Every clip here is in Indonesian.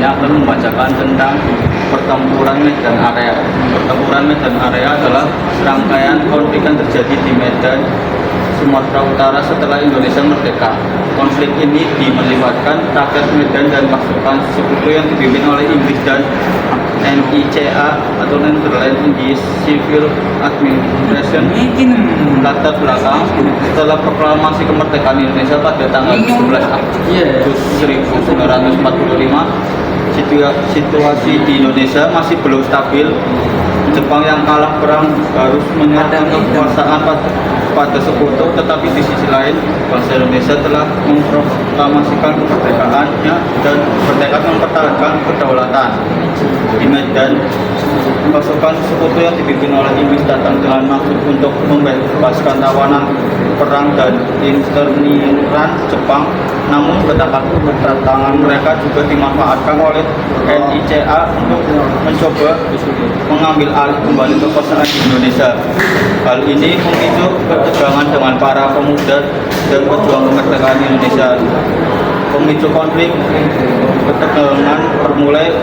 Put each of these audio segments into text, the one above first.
saya akan membacakan tentang pertempuran Medan Area. Pertempuran Medan Area adalah serangkaian konflik yang terjadi di Medan, Sumatera Utara setelah Indonesia merdeka. Konflik ini melibatkan rakyat Medan dan pasukan sekutu yang dipimpin oleh Inggris dan NICA atau Netherlands Indies Civil Administration. Latar belakang setelah proklamasi kemerdekaan Indonesia pada tanggal 17 Agustus 1945, situasi di Indonesia masih belum stabil. Jepang yang kalah perang harus menyerahkan kekuasaan pada sekutu, tetapi di sisi lain bangsa Indonesia telah memproklamasikan kemerdekaannya dan bertekad mempertahankan kedaulatan. Di Medan, pasukan sekutu yang dipimpin oleh Inggris datang dengan maksud untuk membebaskan tawanan perang dan interniran Jepang. Namun kedatangan mereka juga dimanfaatkan oleh NICA untuk mencoba mengambil alih kembali kekuasaan di Indonesia. Hal ini memicu ketegangan dengan para pemuda dan pejuang kemerdekaan Indonesia. Pemicu konflik ketegangan bermulai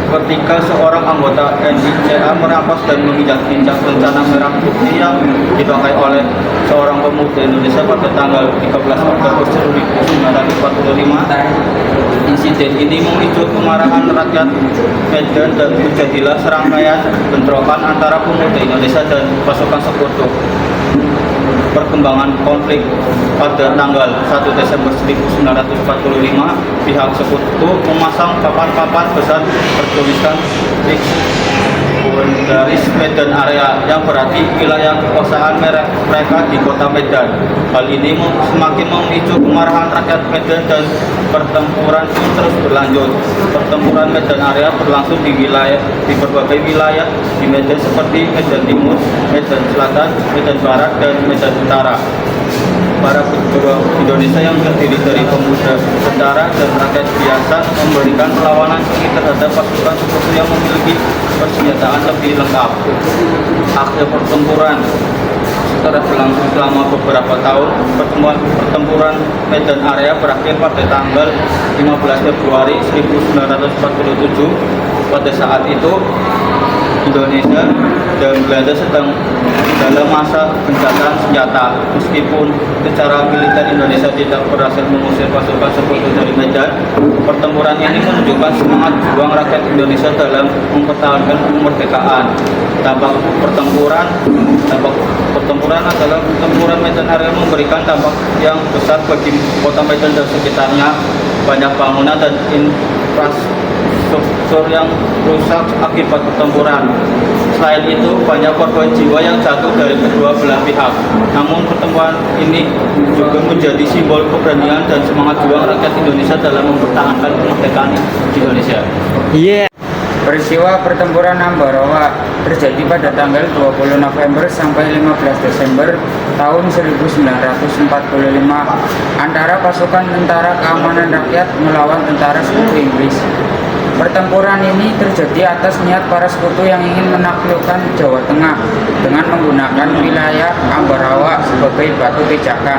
ketika seorang anggota NICA merampas dan menginjak-injak rencana merah putih yang dipakai oleh seorang pemuda Indonesia pada tanggal 13 Oktober 1945. Insiden ini memicu kemarahan rakyat Medan dan terjadilah serangkaian bentrokan antara pemuda Indonesia dan pasukan sekutu. Perkembangan konflik pada tanggal 1 Desember 1945, pihak sekutu memasang papan-papan besar bertuliskan Boundaries Medan Area, yang berarti wilayah kekuasaan mereka di kota Medan. Hal ini semakin memicu kemarahan rakyat Medan dan pertempuran pun terus berlanjut. Pertempuran Medan Area berlangsung di berbagai wilayah di Medan seperti Medan Timur, Medan Selatan, Medan Barat, dan Medan Utara. Para pejuang Indonesia yang terdiri dari pemuda, tentara, dan rakyat biasa memberikan perlawanan sengit terhadap pasukan sekutu yang memiliki persenjataan lebih lengkap. Akhir pertempuran setelah berlangsung selama beberapa tahun, pertempuran Medan Area berakhir pada tanggal 15 Februari 1947. Pada saat itu Indonesia dan Belanda sedang dalam masa gencatan senjata. Meskipun secara militer Indonesia tidak berhasil mengusir pasukan sekutu dari Medan, pertempuran ini menunjukkan semangat juang rakyat Indonesia dalam mempertahankan kemerdekaan. Dampak pertempuran adalah pertempuran Medan Area memberikan dampak yang besar bagi kota Medan dan sekitarnya. Banyak bangunan dan infrastruktur yang rusak akibat pertempuran. Selain itu, banyak korban jiwa yang jatuh dari kedua belah pihak. Namun pertempuran ini juga menjadi simbol keberanian dan semangat juang rakyat Indonesia dalam mempertahankan kemerdekaan Indonesia. Peristiwa pertempuran Ambarawa terjadi pada tanggal 20 November sampai 15 Desember tahun 1945 antara pasukan Tentara Keamanan Rakyat melawan tentara sekutu Inggris. Pertempuran ini terjadi atas niat para sekutu yang ingin menaklukkan Jawa Tengah dengan menggunakan wilayah Ambarawa sebagai batu pijakan.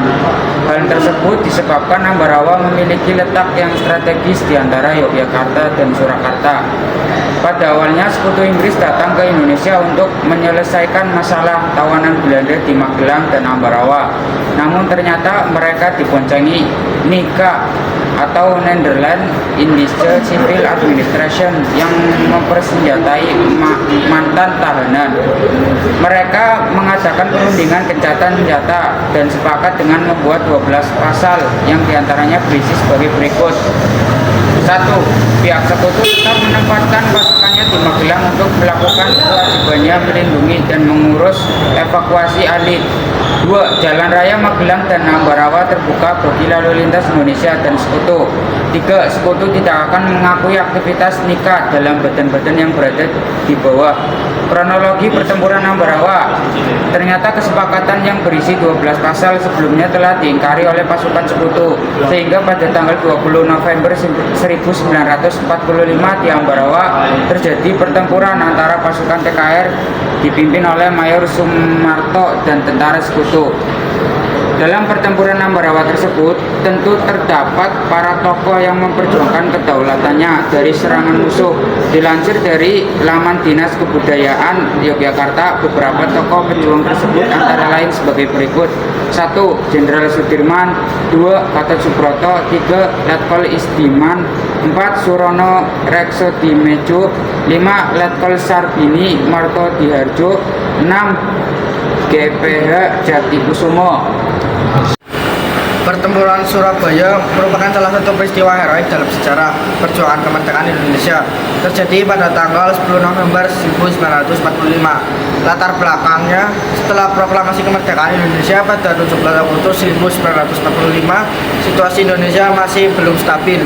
Hal tersebut disebabkan Ambarawa memiliki letak yang strategis di antara Yogyakarta dan Surakarta. Pada awalnya sekutu Inggris datang ke Indonesia untuk menyelesaikan masalah tawanan Belanda di Magelang dan Ambarawa. Namun ternyata mereka diboncengi NICA atau Netherlands Indies Civil Administration yang mempersenjatai mantan tahanan. Mereka mengadakan perundingan gencatan senjata dan sepakat dengan membuat 12 pasal yang diantaranya berisi sebagai berikut. 1. Pihak sekutu tetap menempatkan pasukannya di Magelang untuk melakukan kewajibannya melindungi dan mengurus evakuasi elit. 2. Jalan raya Magelang dan Ambarawa terbuka bagi lalu lintas Indonesia dan sekutu. 3. Sekutu tidak akan mengakui aktivitas NICA dalam badan-badan yang berada di bawah. Kronologi pertempuran Ambarawa. Ternyata kesepakatan yang berisi 12 pasal sebelumnya telah diingkari oleh pasukan sekutu, sehingga pada tanggal 20 November 1945 di Ambarawa terjadi pertempuran antara pasukan TKR dipimpin oleh Mayor Sumarto dan tentara sekutu. Dalam pertempuran Ambarawa tersebut, tentu terdapat para tokoh yang memperjuangkan kedaulatannya dari serangan musuh. Dilansir dari laman Dinas Kebudayaan Yogyakarta, beberapa tokoh pejuang tersebut antara lain sebagai berikut. 1. Jenderal Sudirman. 2. Gatot Subroto. 3. Letkol Istiman. 4. Surono Reksodimejo. 5. Letkol Sarbini Marto Diharjo. 6. GPH Jatikusumo. Pertempuran Surabaya merupakan salah satu peristiwa heroik dalam sejarah perjuangan kemerdekaan Indonesia. Terjadi pada tanggal 10 November 1945. Latar belakangnya, setelah proklamasi kemerdekaan Indonesia pada 17 Agustus 1945, situasi Indonesia masih belum stabil.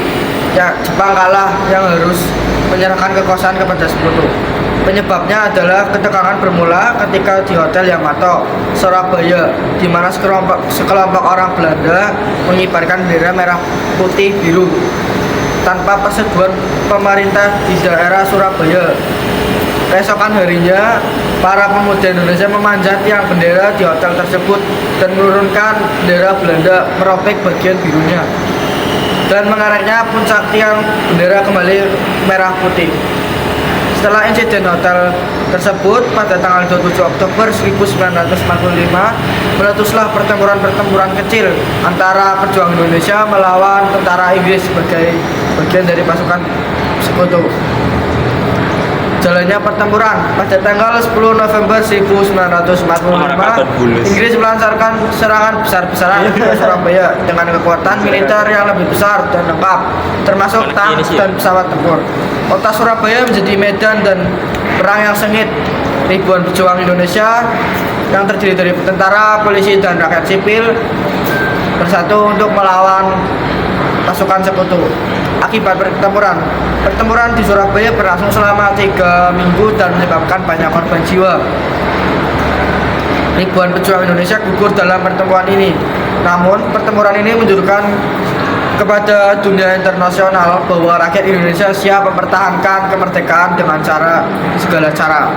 Ya, Jepang kalah yang harus menyerahkan kekuasaan kepada sekutu. Penyebabnya adalah ketegangan bermula ketika di Hotel Yamato, Surabaya, di mana sekelompok orang Belanda mengibarkan bendera merah putih biru tanpa persetujuan pemerintah di daerah Surabaya. Keesokan harinya, para pemuda Indonesia memanjat tiang bendera di hotel tersebut dan menurunkan bendera Belanda, merobek bagian birunya, dan mengereknya puncak tiang bendera kembali merah putih. Setelah insiden hotel tersebut, pada tanggal 27 Oktober 1945, meletuslah pertempuran-pertempuran kecil antara pejuang Indonesia melawan tentara Inggris sebagai bagian dari pasukan sekutu. Jalannya pertempuran pada tanggal 10 November 1945, Inggris melancarkan serangan besar-besaran ke Surabaya dengan kekuatan militer yang lebih besar dan lengkap, termasuk tank dan pesawat tempur. Kota Surabaya menjadi medan dan perang yang sengit. Ribuan pejuang Indonesia yang terdiri dari tentara, polisi, dan rakyat sipil bersatu untuk melawan pasukan sekutu. Akibat pertempuran di Surabaya berlangsung selama 3 minggu dan menyebabkan banyak korban jiwa. Ribuan pejuang Indonesia gugur dalam pertempuran ini. Namun, pertempuran ini menunjukkan kepada dunia internasional bahwa rakyat Indonesia siap mempertahankan kemerdekaan dengan segala cara.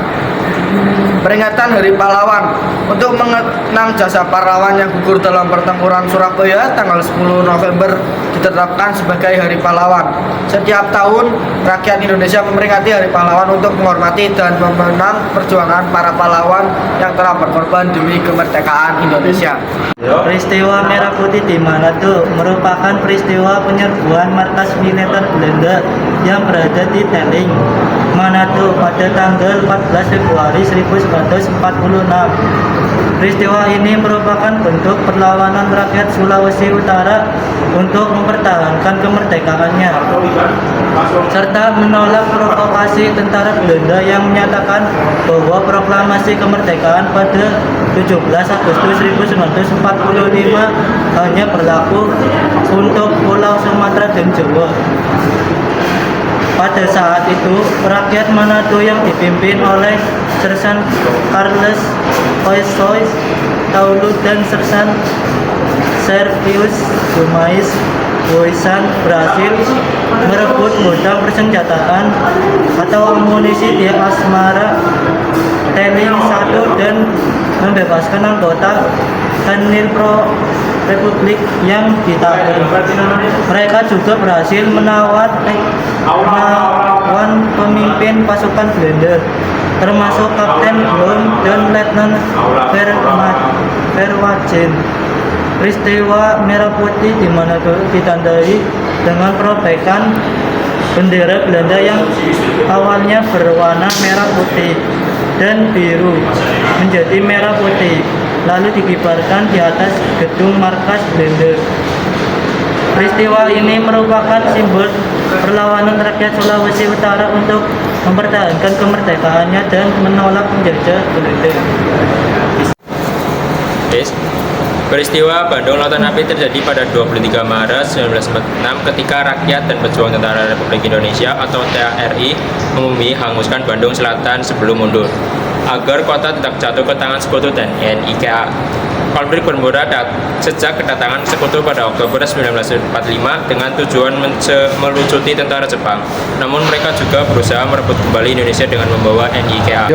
Peringatan Hari Pahlawan. Untuk mengenang jasa pahlawan yang gugur dalam pertempuran Surabaya, tanggal 10 November ditetapkan sebagai Hari Pahlawan. Setiap tahun, rakyat Indonesia memperingati Hari Pahlawan untuk menghormati dan memenang perjuangan para pahlawan yang telah berkorban demi kemerdekaan Indonesia. Peristiwa Merah Putih di Manado merupakan peristiwa penyerbuan markas militer Belanda yang berada di Telleng, Manado pada tanggal 14 Februari 1946. Peristiwa ini merupakan bentuk perlawanan rakyat Sulawesi Utara untuk mempertahankan kemerdekaannya, serta menolak provokasi tentara Belanda yang menyatakan bahwa proklamasi kemerdekaan pada 17 Agustus 1945 hanya berlaku untuk Pulau Sumatera dan Jawa. Pada saat itu, rakyat Manado yang dipimpin oleh Sersan Carles Oisois Taulu dan Sersan Servius Gumais Boisan berhasil merebut gudang persenjataan atau amunisi di Asmara Telleng 1 dan membebaskan anggota Kanil Pro Republik yang ditahan. Mereka juga berhasil menawan pemimpin pasukan Belanda, termasuk Kapten Blom dan Letnan Verwagen. Peristiwa Merah Putih di Manado ditandai dengan perobekan bendera Belanda yang awalnya berwarna merah putih dan biru menjadi merah putih, lalu dikibarkan di atas gedung markas Belanda. Peristiwa ini merupakan simbol perlawanan rakyat Sulawesi Utara untuk mempertahankan kemerdekaannya dan menolak penjajah Belanda. Peristiwa Bandung Lautan Api terjadi pada 23 Maret 1946 ketika rakyat dan pejuang Tentara Republik Indonesia atau TRI menghanguskan Bandung Selatan sebelum mundur agar kota tetap jatuh ke tangan sekutu dan NIKA. Konflik bermula sejak kedatangan sekutu pada Oktober 1945 dengan tujuan melucuti tentara Jepang. Namun mereka juga berusaha merebut kembali Indonesia dengan membawa NIKA.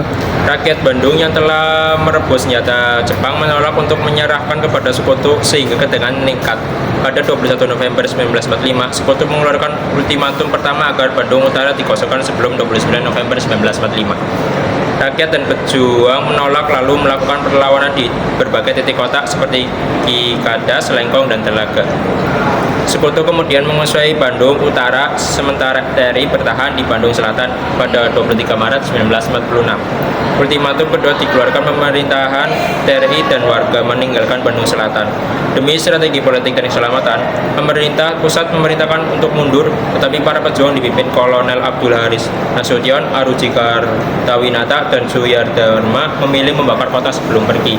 Rakyat Bandung yang telah merebut senjata Jepang menolak untuk menyerahkan kepada sekutu sehingga dengan nekat. Pada 21 November 1945, sekutu mengeluarkan ultimatum pertama agar Bandung Utara dikosongkan sebelum 29 November 1945. Rakyat dan pejuang menolak lalu melakukan perlawanan di berbagai titik kota seperti Cikadas, Lengkong, dan Telaga. Sekutu kemudian menguasai Bandung Utara, sementara TRI bertahan di Bandung Selatan pada 23 Maret 1946. Ultimatum kedua dikeluarkan pemerintahan TRI dan warga meninggalkan Bandung Selatan. Demi strategi politik dan keselamatan, pemerintah pusat memerintahkan untuk mundur, tetapi para pejuang dipimpin Kolonel Abdul Haris Nasution, Aruji Kartawinata, dan Suyardharma memilih membakar kota sebelum pergi.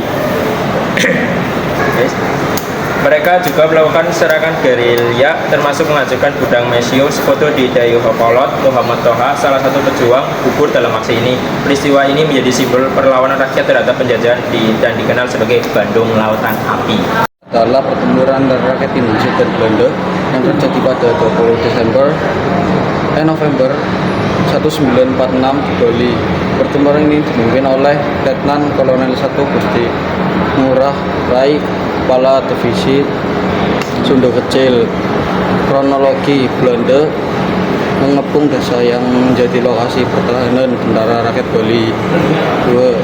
Mereka juga melakukan serangan gerilya, termasuk mengajukan gudang Mesio sekutu di Dayuhkolot. Muhammad Toha, salah satu pejuang, gugur dalam aksi ini. Peristiwa ini menjadi simbol perlawanan rakyat terhadap penjajahan dan dikenal sebagai Bandung Lautan Api. Adalah pertempuran rakyat Indonesia dan Belanda yang terjadi pada 20 November 1946 di Bali. Pertempuran ini dipimpin oleh Letnan Kolonel 1 Gusti Ngurah Rai, Kepala Divisi Sunda Kecil. Kronologi: Belanda mengepung desa yang menjadi lokasi pertahanan tentara rakyat Bali. 2.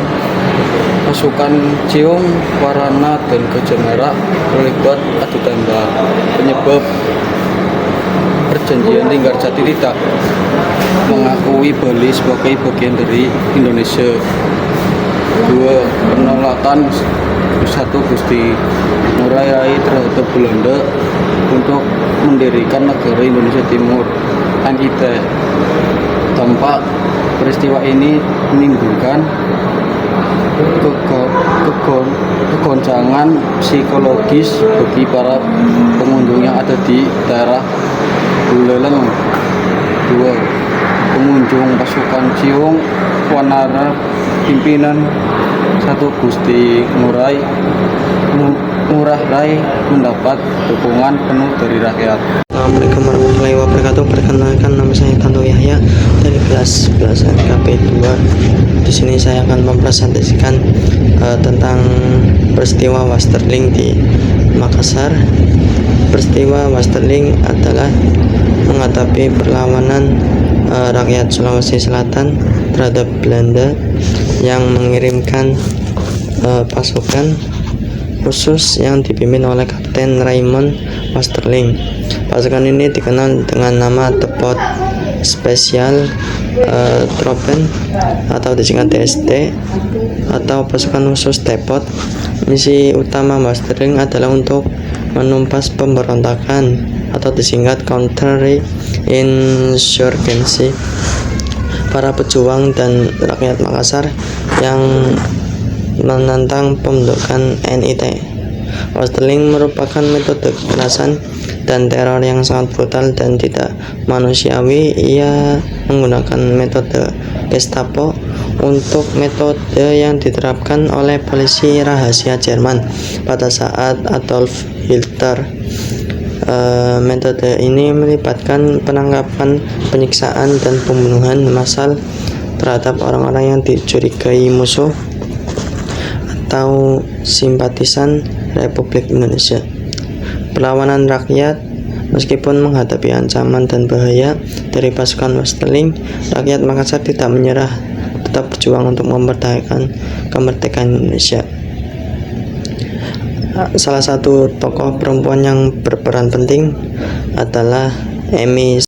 Pasukan Ciung, Warana, dan Gajah Merah terlibat adu tembak. Penyebab: Perjanjian Linggarjati tidak mengakui Bali sebagai bagian dari Indonesia. 2. Penolakan 1 Gusti Ngurah Rai terhadap Belanda untuk mendirikan negara Indonesia Timur. NIT. Dampak peristiwa ini menimbulkan kegoncangan psikologis bagi para pengunjung yang ada di daerah Buleleng. 2. Pengunjung pasukan Ciung, Wanara, pimpinan 1 Gusti Ngurah Rai mendapat dukungan penuh dari rakyat. Assalamualaikum warahmatullahi wabarakatuh. Perkenalkan, nama saya Tanto Yahya dari kelas 11 KP 2. Di sini saya akan mempresentasikan tentang peristiwa Westerling di Makassar. Peristiwa Westerling adalah menghadapi perlawanan rakyat Sulawesi Selatan terhadap Belanda yang mengirimkan pasukan khusus yang dipimpin oleh Kapten Raymond Westerling. Pasukan ini dikenal dengan nama Depot Special Troepen atau disingkat DST atau pasukan khusus Depot. Misi utama Westerling adalah untuk menumpas pemberontakan atau disingkat Counter Insurgency. Para pejuang dan rakyat Makassar yang menantang pembentukan NIT. Westerling merupakan metode kekerasan dan teror yang sangat brutal dan tidak manusiawi. Ia menggunakan metode Gestapo untuk metode yang diterapkan oleh polisi rahasia Jerman pada saat Adolf Hitler. Metode ini melibatkan penangkapan, penyiksaan, dan pembunuhan massal terhadap orang-orang yang dicurigai musuh atau simpatisan Republik Indonesia. Perlawanan rakyat. Meskipun menghadapi ancaman dan bahaya dari pasukan Westerling, rakyat Makassar tidak menyerah, tetap berjuang untuk mempertahankan kemerdekaan Indonesia. Salah satu tokoh perempuan yang berperan penting adalah Emi